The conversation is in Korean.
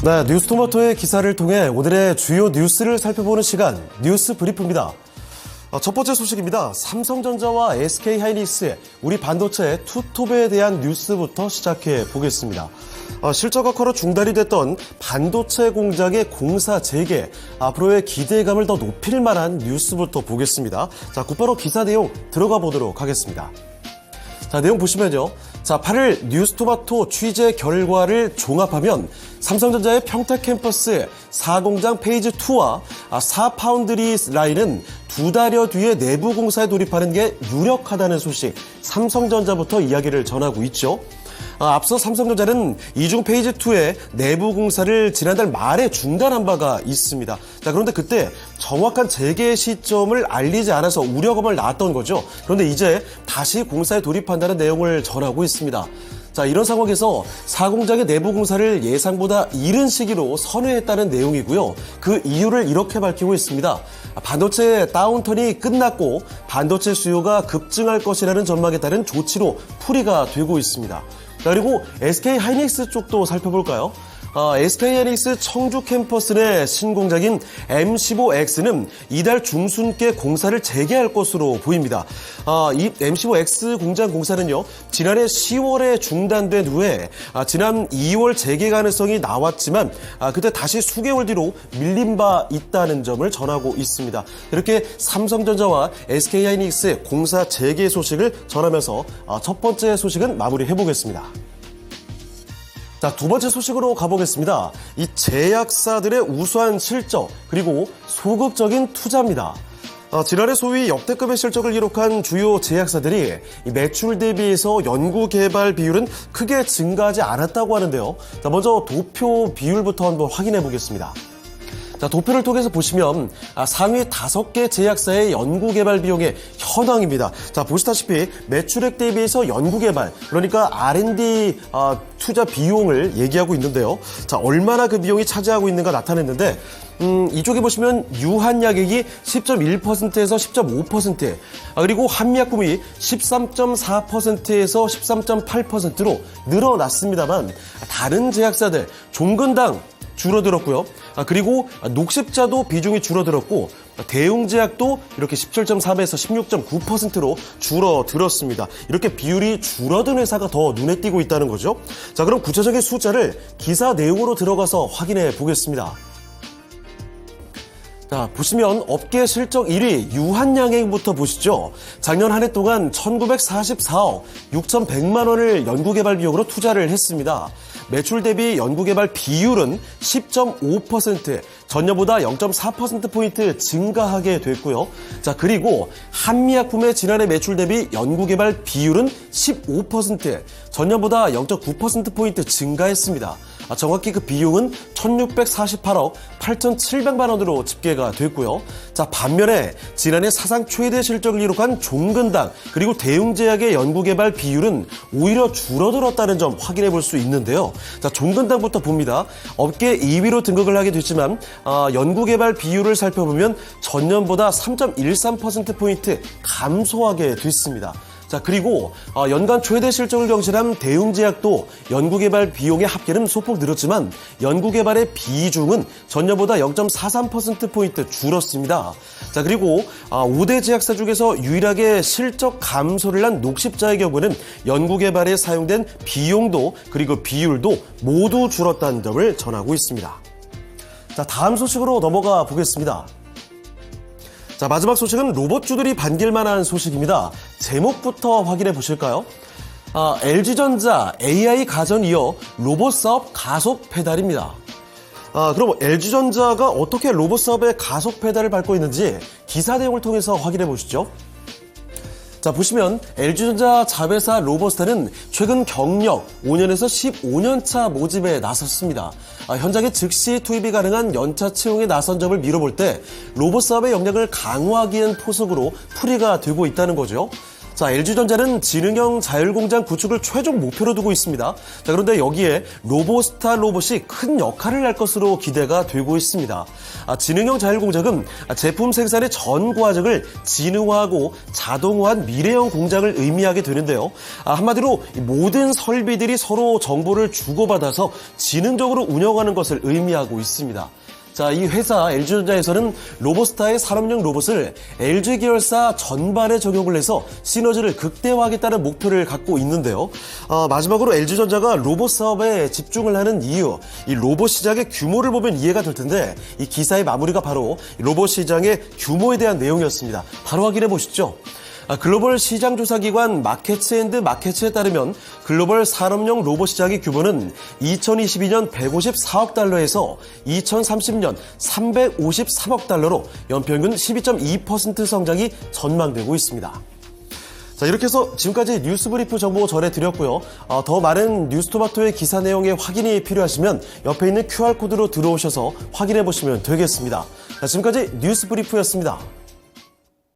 네, 뉴스토마토의 기사를 통해 오늘의 주요 뉴스를 살펴보는 시간, 뉴스 브리프입니다. 첫 번째 소식입니다. 삼성전자와 SK하이닉스, 우리 반도체 투톱에 대한 뉴스부터 시작해 보겠습니다. 실적 악화로 중단이 됐던 반도체 공장의 공사 재개, 앞으로의 기대감을 더 높일 만한 뉴스부터 보겠습니다. 자, 곧바로 기사 내용 들어가 보도록 하겠습니다. 자, 내용 보시면요. 자, 8일 뉴스토마토 취재 결과를 종합하면 삼성전자의 평택 캠퍼스 4공장 페이지 2와 4파운드리 라인은 2달여 뒤에 내부 공사에 돌입하는 게 유력하다는 소식, 삼성전자부터 이야기를 전하고 있죠. 앞서 삼성전자는 이중 페이지 2의 내부 공사를 지난달 말에 중단한 바가 있습니다. 자, 그런데 그때 정확한 재개 시점을 알리지 않아서 우려감을 낳았던 거죠. 그런데 이제 다시 공사에 돌입한다는 내용을 전하고 있습니다. 자, 이런 상황에서 4공장의 내부 공사를 예상보다 이른 시기로 선회했다는 내용이고요. 그 이유를 이렇게 밝히고 있습니다. 반도체 다운턴이 끝났고 반도체 수요가 급증할 것이라는 전망에 따른 조치로 풀이가 되고 있습니다. 자, 그리고 SK하이닉스 쪽도 살펴볼까요? SK하이닉스 청주 캠퍼스 내 신공장인 M15X는 이달 중순께 공사를 재개할 것으로 보입니다. 이 M15X 공장 공사는요, 지난해 10월에 중단된 후에 지난 2월 재개 가능성이 나왔지만 그때 다시 수개월 뒤로 밀린 바 있다는 점을 전하고 있습니다. 이렇게 삼성전자와 SK하이닉스 공사 재개 소식을 전하면서 첫 번째 소식은 마무리해보겠습니다. 자, 두 번째 소식으로 가보겠습니다. 이 제약사들의 우수한 실적, 그리고 소극적인 투자입니다. 지난해 소위 역대급의 실적을 기록한 주요 제약사들이 매출 대비해서 연구개발 비율은 크게 증가하지 않았다고 하는데요. 자, 먼저 도표 비율부터 한번 확인해 보겠습니다. 자, 도표를 통해서 보시면 상위 5개 제약사의 연구개발 비용의 현황입니다. 자, 보시다시피 매출액 대비해서 연구개발, 그러니까 R&D 투자 비용을 얘기하고 있는데요. 자, 얼마나 그 비용이 차지하고 있는가 나타냈는데 이쪽에 보시면 유한약액이 10.1%에서 10.5%, 그리고 한미약품이 13.4%에서 13.8%로 늘어났습니다만 다른 제약사들 종근당 줄어들었고요. 그리고 녹십자도 비중이 줄어들었고 대웅제약도 이렇게 17.3에서 16.9%로 줄어들었습니다. 이렇게 비율이 줄어든 회사가 더 눈에 띄고 있다는 거죠. 자, 그럼 구체적인 숫자를 기사 내용으로 들어가서 확인해 보겠습니다. 자, 보시면 업계 실적 1위 유한양행부터 보시죠. 작년 한 해 동안 1944억 6,100만 원을 연구개발 비용으로 투자를 했습니다. 매출 대비 연구개발 비율은 10.5%, 전년보다 0.4%포인트 증가하게 됐고요. 자, 그리고 한미약품의 지난해 매출 대비 연구개발 비율은 15%, 전년보다 0.9%포인트 증가했습니다. 정확히 그 비용은 1,648억 8,700만 원으로 집계가 됐고요. 자, 반면에 지난해 사상 최대 실적을 기록한 종근당 그리고 대웅제약의 연구개발 비율은 오히려 줄어들었다는 점 확인해 볼 수 있는데요. 자, 종근당부터 봅니다. 업계 2위로 등극을 하게 됐지만 연구개발 비율을 살펴보면 전년보다 3.13%포인트 감소하게 됐습니다. 자, 그리고 연간 최대 실적을 경신한 대웅제약도 연구개발 비용의 합계는 소폭 늘었지만 연구개발의 비중은 전년보다 0.43%포인트 줄었습니다. 자, 그리고 5대 제약사 중에서 유일하게 실적 감소를 한 녹십자의 경우는 연구개발에 사용된 비용도 그리고 비율도 모두 줄었다는 점을 전하고 있습니다. 자, 다음 소식으로 넘어가 보겠습니다. 자, 마지막 소식은 로봇주들이 반길만한 소식입니다. 제목부터 확인해 보실까요? LG전자 AI 가전 이어 로봇 사업 가속 페달입니다. 그럼 LG전자가 어떻게 로봇 사업의 가속 페달을 밟고 있는지 기사 내용을 통해서 확인해 보시죠. 자, 보시면 LG전자 자회사 로봇스타는 최근 경력 5년에서 15년차 모집에 나섰습니다. 현장에 즉시 투입이 가능한 연차 채용에 나선 점을 미뤄볼 때 로봇 사업의 역량을 강화하기 위한 포석으로 풀이가 되고 있다는 거죠. 자, LG전자는 지능형 자율공장 구축을 최종 목표로 두고 있습니다. 자, 그런데 여기에 로보스타 로봇이 큰 역할을 할 것으로 기대가 되고 있습니다. 지능형 자율공장은 제품 생산의 전 과정을 지능화하고 자동화한 미래형 공장을 의미하게 되는데요. 한마디로 모든 설비들이 서로 정보를 주고받아서 지능적으로 운영하는 것을 의미하고 있습니다. 자, 이 회사 LG전자에서는 로보스타의 산업용 로봇을 LG 계열사 전반에 적용을 해서 시너지를 극대화하겠다는 목표를 갖고 있는데요. 마지막으로 LG전자가 로봇 사업에 집중을 하는 이유, 이 로봇 시장의 규모를 보면 이해가 될 텐데 이 기사의 마무리가 바로 로봇 시장의 규모에 대한 내용이었습니다. 바로 확인해 보시죠. 글로벌 시장조사기관 마켓앤드마켓에 따르면 글로벌 산업용 로봇 시장의 규모는 2022년 154억 달러에서 2030년 353억 달러로 연평균 12.2% 성장이 전망되고 있습니다. 자, 이렇게 해서 지금까지 뉴스브리프 정보 전해드렸고요. 더 많은 뉴스토마토의 기사 내용의 확인이 필요하시면 옆에 있는 QR코드로 들어오셔서 확인해 보시면 되겠습니다. 자, 지금까지 뉴스브리프였습니다.